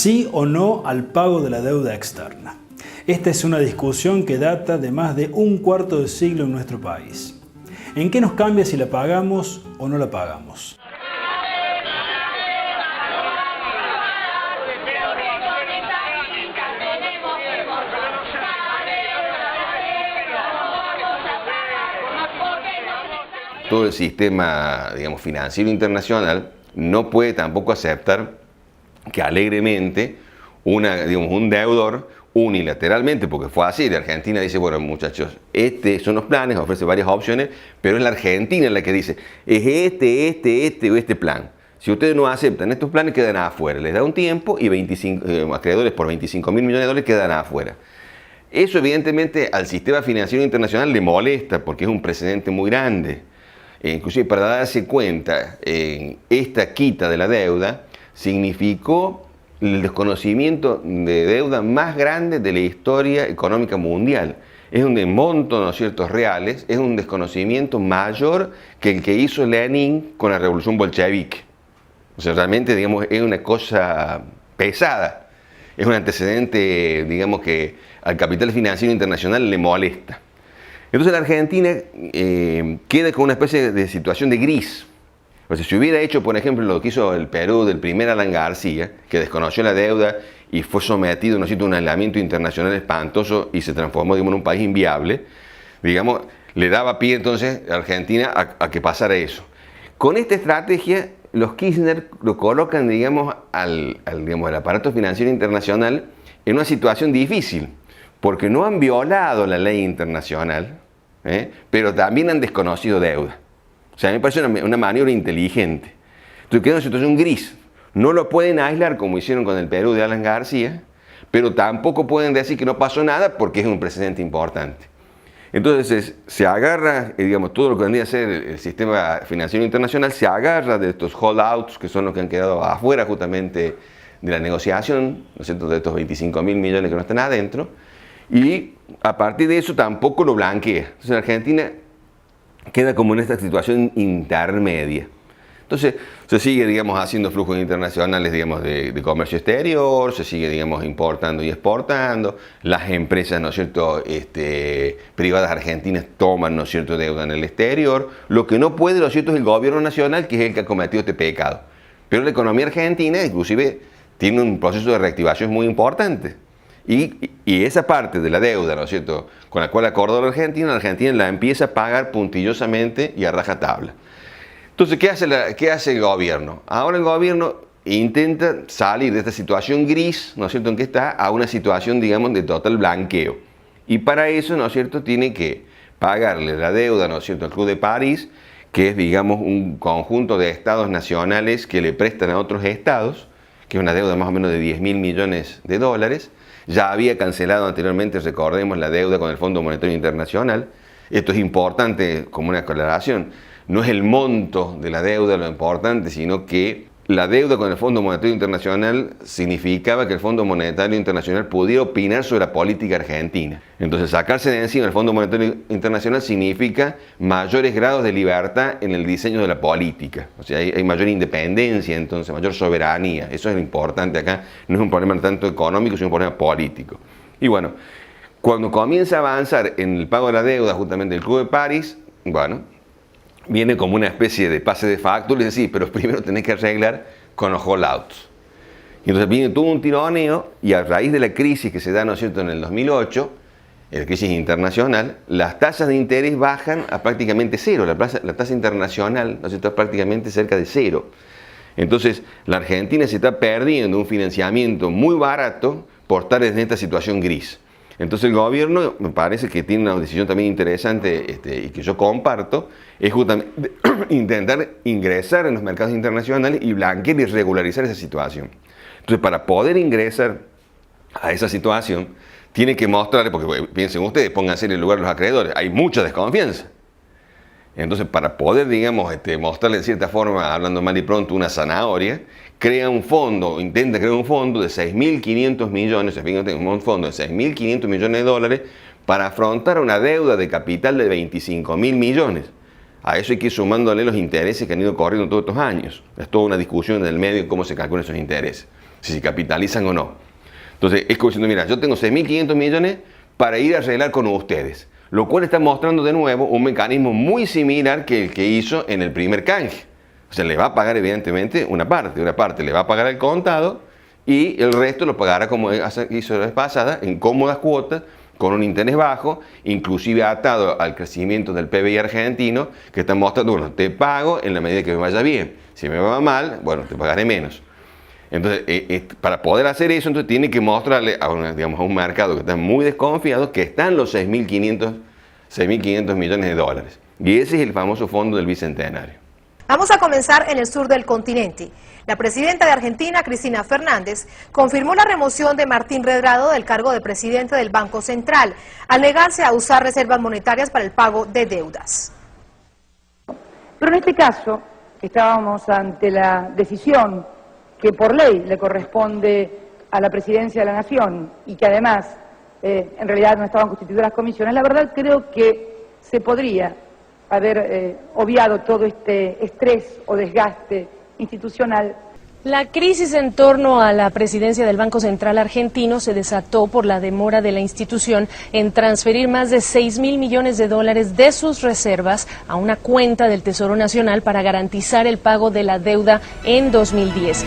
¿Sí o no al pago de la deuda externa? Esta es una discusión que data de más de un cuarto de siglo en nuestro país. ¿En qué nos cambia si la pagamos o no la pagamos? Todo el sistema, digamos, financiero internacional no puede tampoco aceptar que alegremente un deudor unilateralmente, porque fue así, la Argentina dice, bueno muchachos, estos son los planes, ofrece varias opciones, pero es la Argentina la que dice, es este plan. Si ustedes no aceptan estos planes, quedan afuera. Les da un tiempo y acreedores por 25.000 millones de dólares quedan afuera. Eso evidentemente al sistema financiero internacional le molesta porque es un precedente muy grande. Inclusive para darse cuenta, esta quita de la deuda significó el desconocimiento de deuda más grande de la historia económica mundial. Es un monto, ¿no es cierto?, reales, es un desconocimiento mayor que el que hizo Lenin con la revolución bolchevique. O sea, realmente, digamos, es una cosa pesada. Es un antecedente, digamos, que al capital financiero internacional le molesta. Entonces la Argentina queda con una especie de situación de gris. O sea, si hubiera hecho, por ejemplo, lo que hizo el Perú del primer Alan García, que desconoció la deuda y fue sometido, ¿no es cierto?, a un aislamiento internacional espantoso y se transformó, digamos, en un país inviable, digamos, le daba pie entonces a Argentina a que pasara eso. Con esta estrategia, los Kirchner lo colocan, digamos, al aparato financiero internacional en una situación difícil, porque no han violado la ley internacional, pero también han desconocido deuda. O sea, a mí me parece una maniobra inteligente. Entonces queda una situación gris. No lo pueden aislar como hicieron con el Perú de Alan García, pero tampoco pueden decir que no pasó nada porque es un precedente importante. Entonces se agarra, digamos, todo lo que vendría a ser el sistema financiero internacional, se agarra de estos holdouts que son los que han quedado afuera justamente de la negociación, ¿no es cierto?, de estos 25.000 millones que no están adentro, y a partir de eso tampoco lo blanquea. Entonces Argentina queda como en esta situación intermedia. Entonces se sigue, digamos, haciendo flujos internacionales, digamos, de comercio exterior, se sigue, digamos, importando y exportando, las empresas, ¿no es cierto?, privadas argentinas toman, ¿no es cierto?, deuda en el exterior. Lo que no puede, ¿no es cierto?, es el gobierno nacional, que es el que ha cometido este pecado. Pero la economía argentina, inclusive, tiene un proceso de reactivación muy importante. Y esa parte de la deuda, ¿no es cierto?, con la cual acordó la Argentina la empieza a pagar puntillosamente y a rajatabla. Entonces, ¿qué hace el gobierno? Ahora el gobierno intenta salir de esta situación gris, ¿no es cierto?, en que está, a una situación, digamos, de total blanqueo. Y para eso, ¿no es cierto?, tiene que pagarle la deuda, ¿no es cierto?, al Club de París, que es, digamos, un conjunto de estados nacionales que le prestan a otros estados, que es una deuda más o menos de 10.000 millones de dólares. Ya había cancelado anteriormente, recordemos, la deuda con el Fondo Monetario Internacional. Esto es importante como una aclaración. No es el monto de la deuda lo importante, sino que la deuda con el Fondo Monetario Internacional significaba que el Fondo Monetario Internacional pudiera opinar sobre la política argentina. Entonces, sacarse de encima el Fondo Monetario Internacional significa mayores grados de libertad en el diseño de la política. O sea, hay mayor independencia, entonces, mayor soberanía. Eso es lo importante acá. No es un problema tanto económico, sino un problema político. Y bueno, cuando comienza a avanzar en el pago de la deuda, justamente el Club de París, bueno, viene como una especie de pase de factura y dice, sí, pero primero tenés que arreglar con los holdouts. Y entonces viene todo un tironeo y a raíz de la crisis que se da, ¿no es cierto?, en el 2008, la crisis internacional, las tasas de interés bajan a prácticamente cero. La tasa internacional, ¿no es cierto?, es prácticamente cerca de cero. Entonces la Argentina se está perdiendo un financiamiento muy barato por estar en esta situación gris. Entonces el gobierno, me parece que tiene una decisión también interesante y que yo comparto, es justamente intentar ingresar en los mercados internacionales y blanquear y regularizar esa situación. Entonces, para poder ingresar a esa situación, tiene que mostrarle, porque piensen ustedes, pónganse en el lugar de los acreedores, hay mucha desconfianza. Entonces, para poder, digamos, mostrarle de cierta forma, hablando mal y pronto, una zanahoria, intenta crear un fondo de 6.500 millones, un fondo de 6.500 millones de dólares para afrontar una deuda de capital de 25.000 millones. A eso hay que ir sumándole los intereses que han ido corriendo todos estos años. Es toda una discusión en el medio de cómo se calculan esos intereses. si se capitalizan o no. Entonces es como diciendo, mira, yo tengo 6.500 millones para ir a arreglar con ustedes, lo cual está mostrando de nuevo un mecanismo muy similar que el que hizo en el primer canje. O sea, le va a pagar evidentemente una parte le va a pagar al contado y el resto lo pagará como hizo la vez pasada, en cómodas cuotas, con un interés bajo, inclusive atado al crecimiento del PBI argentino, que está mostrando, bueno, te pago en la medida que me vaya bien. Si me va mal, bueno, te pagaré menos. Entonces, para poder hacer eso, entonces tiene que mostrarle a un mercado que está muy desconfiado que están los 6.500 millones de dólares. Y ese es el famoso fondo del Bicentenario. Vamos a comenzar en el sur del continente. La presidenta de Argentina, Cristina Fernández, confirmó la remoción de Martín Redrado del cargo de presidente del Banco Central, al negarse a usar reservas monetarias para el pago de deudas. Pero en este caso, estábamos ante la decisión que por ley le corresponde a la presidencia de la Nación y que además en realidad no estaban constituidas las comisiones. La verdad creo que se podría haber obviado todo este estrés o desgaste institucional. La crisis en torno a la presidencia del Banco Central argentino se desató por la demora de la institución en transferir más de 6.000 millones de dólares de sus reservas a una cuenta del Tesoro Nacional para garantizar el pago de la deuda en 2010.